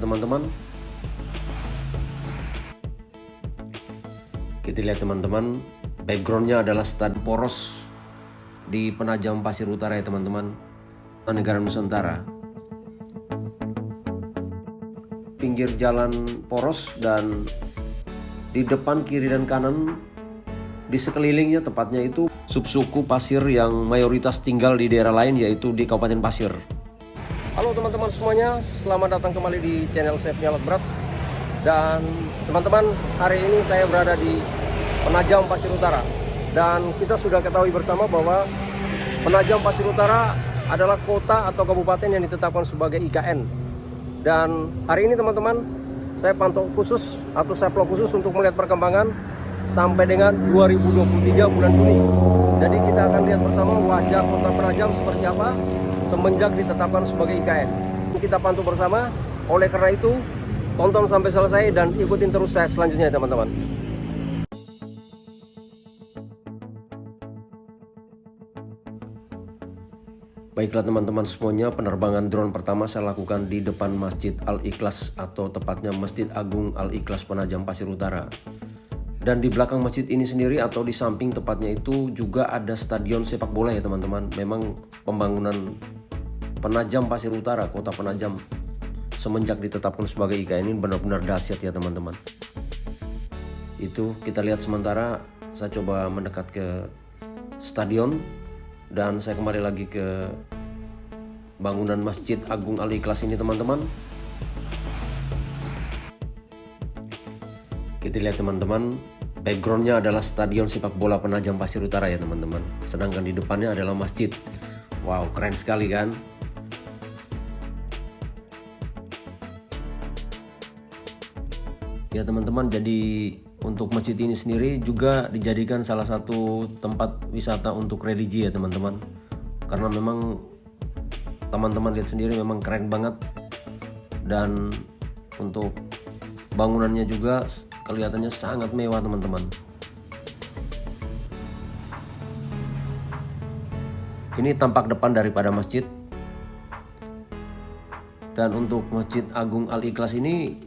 teman-teman. Kita lihat teman-teman, backgroundnya adalah stadion poros di Penajam Pasir Utara ya teman-teman, negara Nusantara. Pinggir jalan poros dan di depan, kiri dan kanan di sekelilingnya tepatnya itu subsuku pasir yang mayoritas tinggal di daerah lain, yaitu di Kabupaten Pasir. Halo teman-teman semuanya, selamat datang kembali di channel saya Penyalat Berat. Dan teman-teman, hari ini saya berada di Penajam Pasir Utara. Dan kita sudah ketahui bersama bahwa Penajam Pasir Utara adalah kota atau kabupaten yang ditetapkan sebagai IKN. Dan hari ini teman-teman, saya pantau khusus atau saya vlog khusus untuk melihat perkembangan sampai dengan 2023 bulan Juni. Jadi kita akan lihat bersama wajah kota Penajam seperti apa semenjak ditetapkan sebagai IKN. Kita pantau bersama, oleh karena itu tonton sampai selesai dan ikutin terus saya selanjutnya teman-teman. Baiklah teman-teman semuanya, penerbangan drone pertama saya lakukan di depan Masjid Al-Ikhlas atau tepatnya Masjid Agung Al-Ikhlas Penajam Pasir Utara. Dan di belakang masjid ini sendiri atau di samping tepatnya itu juga ada stadion sepak bola ya teman-teman. Memang pembangunan Penajam Pasir Utara, kota Penajam, semenjak ditetapkan sebagai IKN ini benar-benar dahsyat ya teman-teman. Itu kita lihat sementara, saya coba mendekat ke stadion dan saya kembali lagi ke bangunan Masjid Agung Al-Ikhlas ini teman-teman. Kita lihat teman-teman, backgroundnya adalah stadion sepak bola Penajam Pasir Utara ya teman-teman. Sedangkan di depannya adalah masjid. Wow, keren sekali kan? Ya teman-teman, jadi untuk masjid ini sendiri juga dijadikan salah satu tempat wisata untuk religi ya teman-teman. Karena memang teman-teman lihat sendiri memang keren banget. Dan untuk bangunannya juga kelihatannya sangat mewah teman-teman. Ini tampak depan daripada masjid. Dan untuk Masjid Agung Al-Ikhlas ini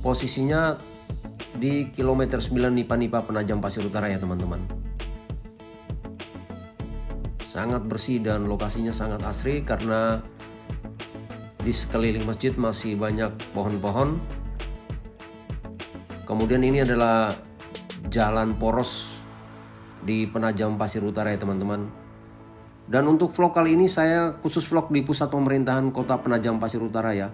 posisinya di kilometer 9 Nipa-Nipa Penajam Pasir Utara ya teman-teman. Sangat bersih dan lokasinya sangat asri karena di sekeliling masjid masih banyak pohon-pohon. Kemudian ini adalah jalan poros di Penajam Pasir Utara ya teman-teman. Dan untuk vlog kali ini saya khusus vlog di pusat pemerintahan kota Penajam Pasir Utara ya.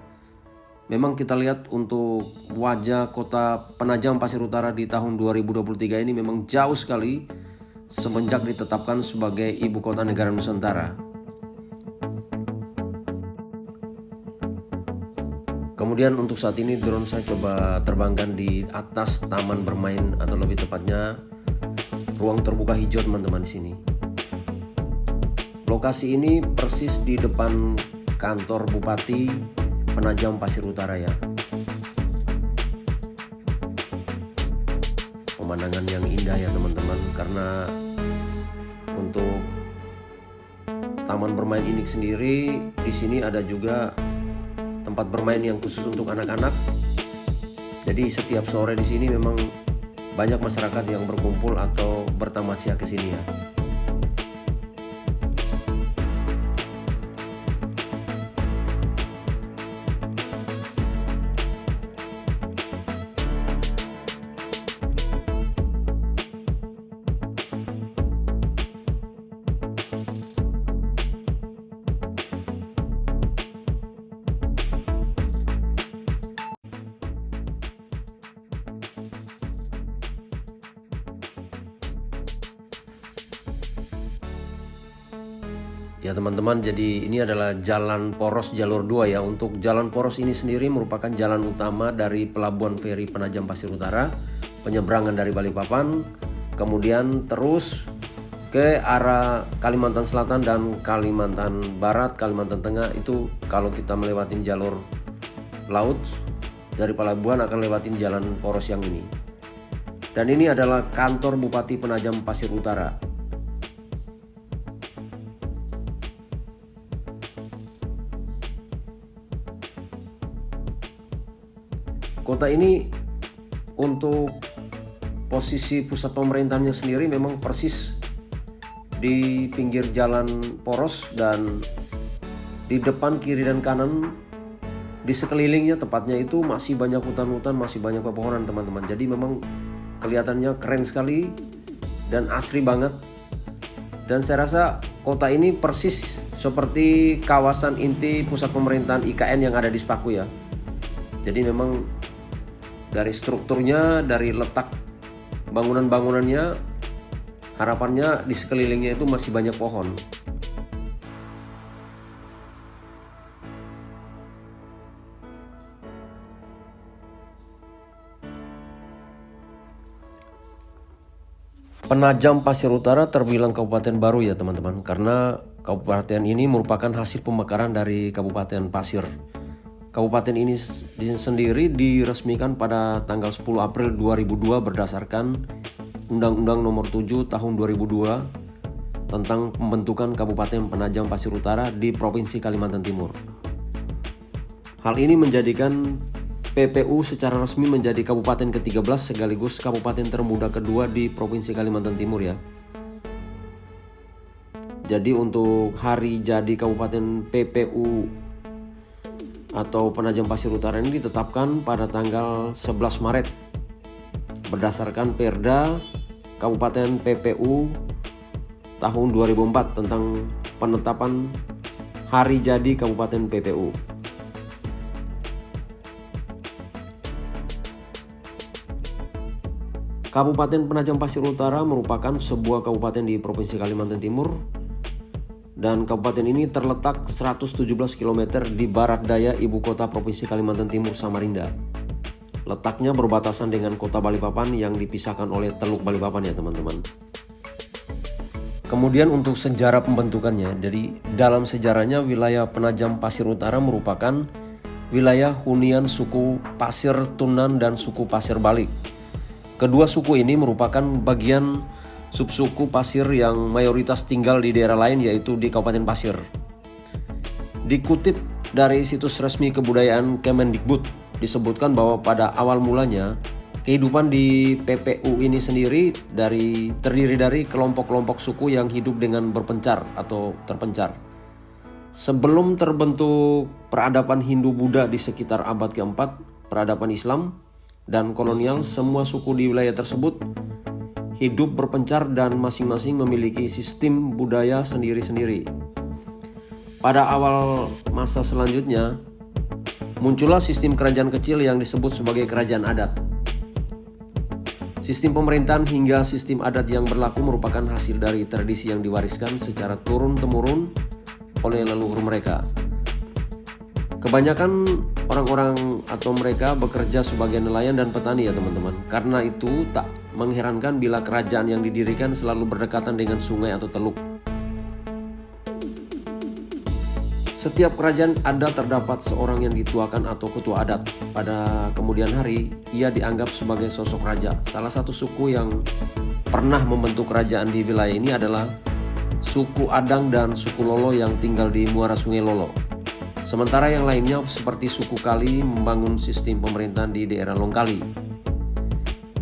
Memang kita lihat untuk wajah kota Penajam Pasir Utara di tahun 2023 ini memang jauh sekali semenjak ditetapkan sebagai ibu kota negara Nusantara. Kemudian untuk saat ini drone saya coba terbangkan di atas taman bermain atau lebih tepatnya ruang terbuka hijau teman-teman di sini. Lokasi ini persis di depan kantor Bupati Penajam Pasir Utara ya. Pemandangan yang indah ya teman-teman, karena untuk taman bermain ini sendiri di sini ada juga tempat bermain yang khusus untuk anak-anak. Jadi setiap sore di sini memang banyak masyarakat yang berkumpul atau bertamasya ke sini ya. Ya teman-teman, jadi ini adalah jalan poros jalur 2 ya. Untuk jalan poros ini sendiri merupakan jalan utama dari Pelabuhan Feri Penajam Pasir Utara, penyeberangan dari Balikpapan, kemudian terus ke arah Kalimantan Selatan dan Kalimantan Barat, Kalimantan Tengah. Itu kalau kita melewatin jalur laut dari pelabuhan akan lewatin jalan poros yang ini. Dan ini adalah kantor Bupati Penajam Pasir Utara. Kota ini untuk posisi pusat pemerintahnya sendiri memang persis di pinggir jalan poros, dan di depan, kiri, dan kanan di sekelilingnya tepatnya itu masih banyak hutan-hutan, masih banyak pepohonan teman-teman. Jadi memang kelihatannya keren sekali dan asri banget. Dan saya rasa kota ini persis seperti kawasan inti pusat pemerintahan IKN yang ada di Sepaku ya. Jadi memang dari strukturnya, dari letak bangunan-bangunannya, harapannya di sekelilingnya itu masih banyak pohon. Penajam Pasir Utara terbilang kabupaten baru ya teman-teman, karena kabupaten ini merupakan hasil pemekaran dari Kabupaten Pasir. Kabupaten ini sendiri diresmikan pada tanggal 10 April 2002 berdasarkan Undang-Undang Nomor 7 Tahun 2002 tentang pembentukan Kabupaten Penajam Pasir Utara di Provinsi Kalimantan Timur. Hal ini menjadikan PPU secara resmi menjadi kabupaten ke-13 sekaligus kabupaten termuda kedua di Provinsi Kalimantan Timur ya. Jadi untuk hari jadi Kabupaten PPU atau Penajam Pasir Utara ini ditetapkan pada tanggal 11 Maret berdasarkan Perda Kabupaten PPU tahun 2004 tentang penetapan hari jadi Kabupaten PPU. Kabupaten Penajam Pasir Utara merupakan sebuah kabupaten di Provinsi Kalimantan Timur, dan kabupaten ini terletak 117 km di barat daya ibu kota Provinsi Kalimantan Timur, Samarinda. Letaknya berbatasan dengan kota Balikpapan yang dipisahkan oleh Teluk Balikpapan ya teman-teman. Kemudian untuk sejarah pembentukannya, jadi dalam sejarahnya wilayah Penajam Pasir Utara merupakan wilayah hunian suku Pasir Tunan dan suku Pasir Balik. Kedua suku ini merupakan bagian subsuku Pasir yang mayoritas tinggal di daerah lain, yaitu di Kabupaten Pasir. Dikutip dari situs resmi kebudayaan Kemendikbud, disebutkan bahwa pada awal mulanya kehidupan di PPU ini sendiri terdiri dari kelompok-kelompok suku yang hidup dengan berpencar atau terpencar. Sebelum terbentuk peradaban Hindu-Buddha di sekitar abad keempat, peradaban Islam dan kolonial, semua suku di wilayah tersebut hidup berpencar dan masing-masing memiliki sistem budaya sendiri-sendiri. Pada awal masa selanjutnya, muncullah sistem kerajaan kecil yang disebut sebagai kerajaan adat. Sistem pemerintahan hingga sistem adat yang berlaku merupakan hasil dari tradisi yang diwariskan secara turun-temurun oleh leluhur mereka. Kebanyakan orang-orang atau mereka bekerja sebagai nelayan dan petani ya teman-teman. Karena itu tak mengherankan bila kerajaan yang didirikan selalu berdekatan dengan sungai atau teluk. Setiap kerajaan adat terdapat seorang yang dituakan atau ketua adat. Pada kemudian hari, ia dianggap sebagai sosok raja. Salah satu suku yang pernah membentuk kerajaan di wilayah ini adalah suku Adang dan suku Lolo yang tinggal di muara Sungai Lolo. Sementara yang lainnya seperti suku Kali membangun sistem pemerintahan di daerah Longkali.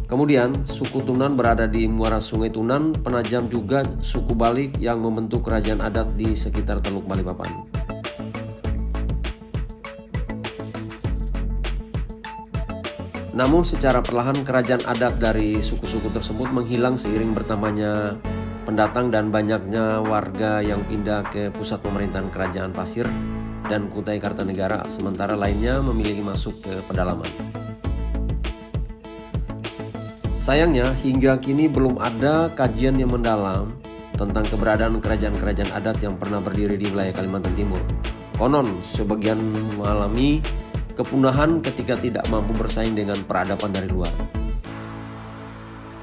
Kemudian suku Tunan berada di muara Sungai Tunan, Penajam juga suku Balik yang membentuk kerajaan adat di sekitar Teluk Balikpapan. Namun secara perlahan kerajaan adat dari suku-suku tersebut menghilang seiring bertambahnya pendatang dan banyaknya warga yang pindah ke pusat pemerintahan Kerajaan Pasir dan Kutai Kartanegara, sementara lainnya memilih masuk ke pedalaman. Sayangnya hingga kini belum ada kajian yang mendalam tentang keberadaan kerajaan-kerajaan adat yang pernah berdiri di wilayah Kalimantan Timur. Konon sebagian mengalami kepunahan ketika tidak mampu bersaing dengan peradaban dari luar.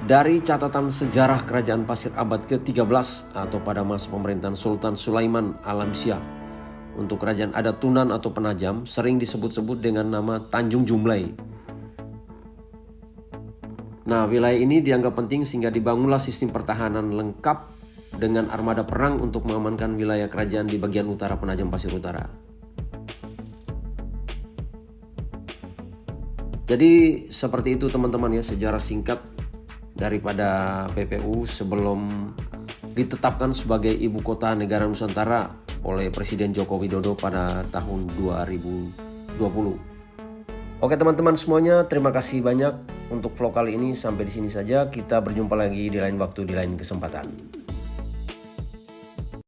Dari catatan sejarah Kerajaan Pasir abad ke-13 atau pada masa pemerintahan Sultan Sulaiman Alamsyah, untuk kerajaan adat Tunan atau Penajam sering disebut-sebut dengan nama Tanjung Jumlai. Nah, wilayah ini dianggap penting sehingga dibangunlah sistem pertahanan lengkap dengan armada perang untuk mengamankan wilayah kerajaan di bagian utara Penajam Pasir Utara. Jadi seperti itu teman-teman ya, sejarah singkat daripada PPU sebelum ditetapkan sebagai ibu kota negara Nusantara oleh Presiden Joko Widodo pada tahun 2020. Oke teman-teman semuanya, terima kasih banyak untuk vlog kali ini. Sampai di sini saja, kita berjumpa lagi di lain waktu, di lain kesempatan.